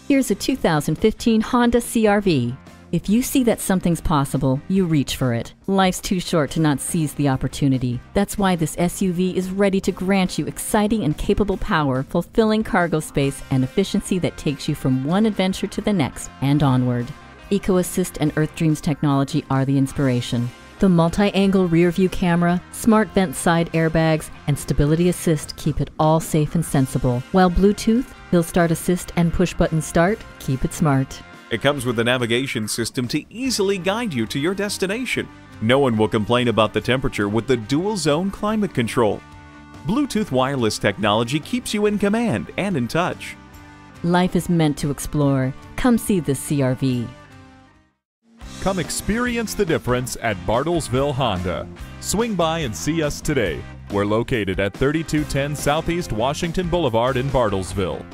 Here's a 2015 Honda CR-V. If you see that something's possible, you reach for it. Life's too short to not seize the opportunity. That's why this SUV is ready to grant you exciting and capable power, fulfilling cargo space, and efficiency that takes you from one adventure to the next and onward. EcoAssist and EarthDreams technology are the inspiration. The multi-angle rear-view camera, smart vent side airbags, and stability assist keep it all safe and sensible, while Bluetooth, Hill Start Assist, and push-button start keep it smart. It comes with a navigation system to easily guide you to your destination. No one will complain about the temperature with the dual-zone climate control. Bluetooth wireless technology keeps you in command and in touch. Life is meant to explore. Come see the CR-V. Come experience the difference at Bartlesville Honda. Swing by and see us today. We're located at 3210 Southeast Washington Boulevard in Bartlesville.